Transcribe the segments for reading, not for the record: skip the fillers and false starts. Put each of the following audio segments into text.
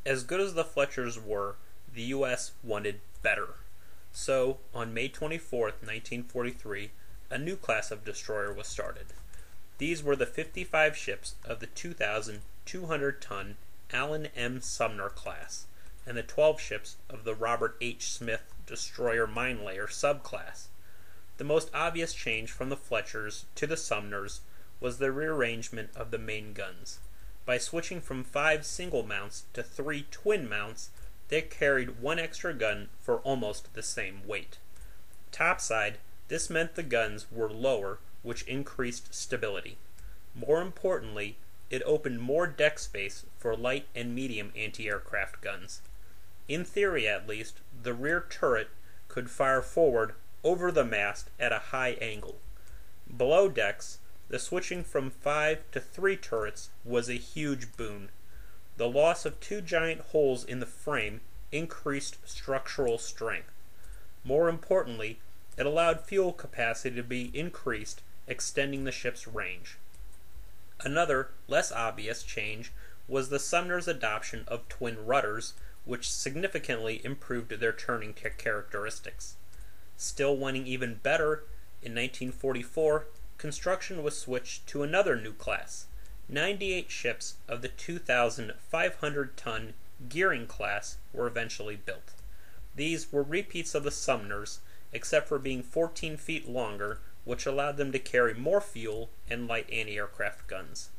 As good as the Fletchers were, the U.S. wanted better. So, on May 24th, 1943, a new class of destroyer was started. These were the 55 ships of the 2,200-ton Allen M. Sumner class, and the 12 ships of the Robert H. Smith destroyer mine layer subclass. The most obvious change from the Fletchers to the Sumners was the rearrangement of the main guns. By switching from 5 single mounts to 3 twin mounts, they carried one extra gun for almost the same weight. Topside, this meant the guns were lower, which increased stability. More importantly, it opened more deck space for light and medium anti-aircraft guns. In theory, at least, the rear turret could fire forward over the mast at a high angle. Below decks, the switching from 5 to 3 turrets was a huge boon. The loss of 2 giant holes in the frame increased structural strength. More importantly, it allowed fuel capacity to be increased, extending the ship's range. Another, less obvious change was the Sumner's adoption of twin rudders, which significantly improved their turning characteristics. Still wanting even better, in 1944, construction was switched to another new class. 98 ships of the 2,500-ton Gearing class were eventually built. These were repeats of the Sumners, except for being 14 feet longer, which allowed them to carry more fuel and light anti-aircraft guns.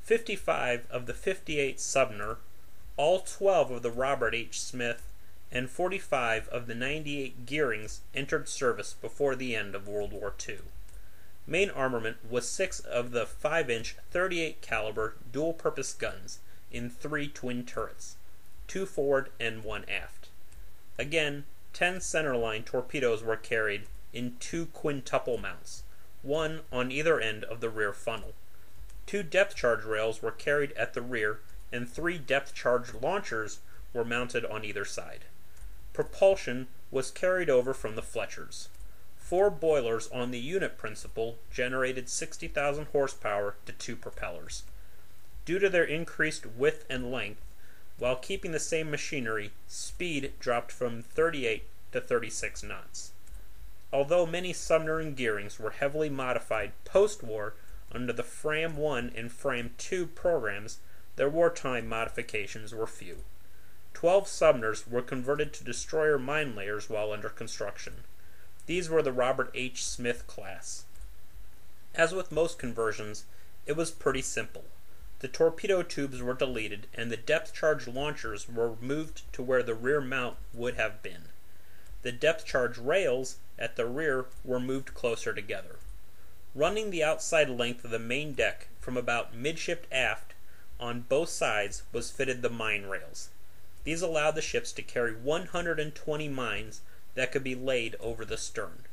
55 of the 58 Sumner, all 12 of the Robert H. Smith, and 45 of the 98 Gearings entered service before the end of World War II. Main armament was 6 of the 5-inch 38 caliber dual-purpose guns in 3 twin turrets, 2 forward and 1 aft. Again, 10 centerline torpedoes were carried in 2 quintuple mounts, 1 on either end of the rear funnel. 2 depth charge rails were carried at the rear, and 3 depth charge launchers were mounted on either side. Propulsion was carried over from the Fletchers. 4 boilers on the unit principle generated 60,000 horsepower to 2 propellers. Due to their increased width and length, while keeping the same machinery, speed dropped from 38 to 36 knots. Although many Sumner and Gearings were heavily modified post-war under the Fram 1 and Fram 2 programs, their wartime modifications were few. 12 Sumners were converted to destroyer mine layers while under construction. These were the Robert H. Smith class. As with most conversions, it was pretty simple. The torpedo tubes were deleted, and the depth charge launchers were moved to where the rear mount would have been. The depth charge rails at the rear were moved closer together. Running the outside length of the main deck from about midship aft on both sides was fitted the mine rails. These allowed the ships to carry 120 mines that could be laid over the stern.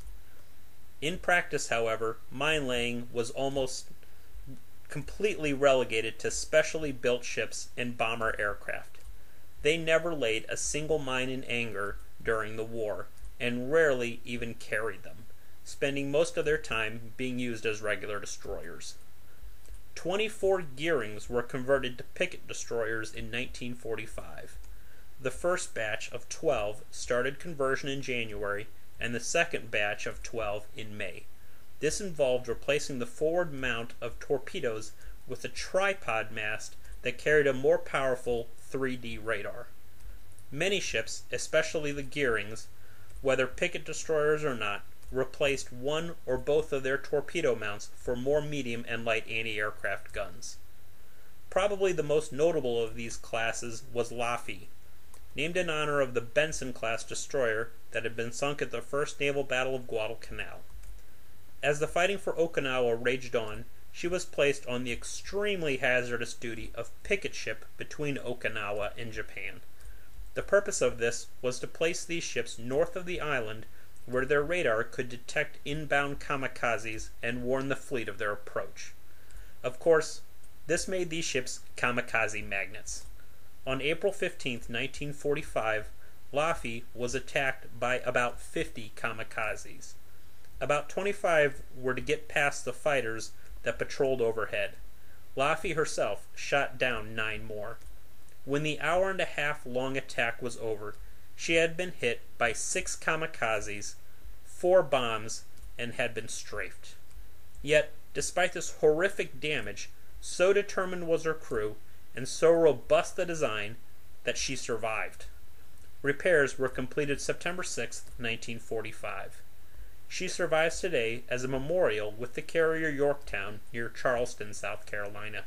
In practice, however, mine laying was almost completely relegated to specially built ships and bomber aircraft. They never laid a single mine in anger during the war, and rarely even carried them, spending most of their time being used as regular destroyers. 24 Gearings were converted to picket destroyers in 1945. The first batch of 12 started conversion in January, and the second batch of 12 in May. This involved replacing the forward mount of torpedoes with a tripod mast that carried a more powerful 3D radar. Many ships, especially the Gearings, whether picket destroyers or not, replaced one or both of their torpedo mounts for more medium and light anti-aircraft guns. Probably the most notable of these classes was Laffey, named in honor of the Benson-class destroyer that had been sunk at the First Naval Battle of Guadalcanal. As the fighting for Okinawa raged on, she was placed on the extremely hazardous duty of picket ship between Okinawa and Japan. The purpose of this was to place these ships north of the island, where their radar could detect inbound kamikazes and warn the fleet of their approach. Of course, this made these ships kamikaze magnets. On April 15, 1945, Laffey was attacked by about 50 kamikazes. About 25 were to get past the fighters that patrolled overhead. Laffey herself shot down 9 more. When the hour-and-a-half-long attack was over, she had been hit by 6 kamikazes, 4 bombs, and had been strafed. Yet, despite this horrific damage, so determined was her crew, and so robust the design, that she survived. Repairs were completed September 6, 1945. She survives today as a memorial with the carrier Yorktown near Charleston, South Carolina.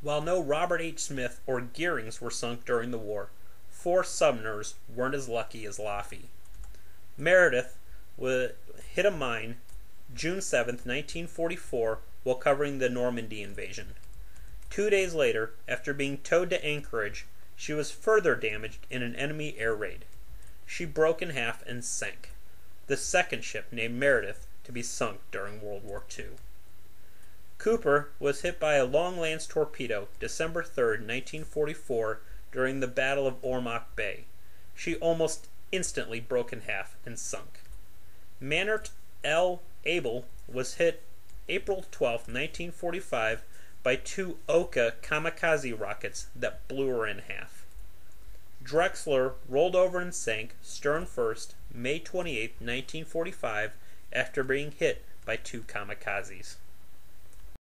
While no Robert H. Smith or Gearings were sunk during the war, 4 Sumners weren't as lucky as Laffey. Meredith hit a mine June 7, 1944, while covering the Normandy invasion. 2 days later, after being towed to Anchorage, she was further damaged in an enemy air raid. She broke in half and sank, the second ship named Meredith to be sunk during World War II. Cooper was hit by a long-lance torpedo December 3, 1944, during the Battle of Ormoc Bay. She almost instantly broke in half and sunk. Mannert L. Abel was hit April 12, 1945, by 2 Oka kamikaze rockets that blew her in half. Drexler rolled over and sank, stern first, May 28, 1945, after being hit by 2 kamikazes.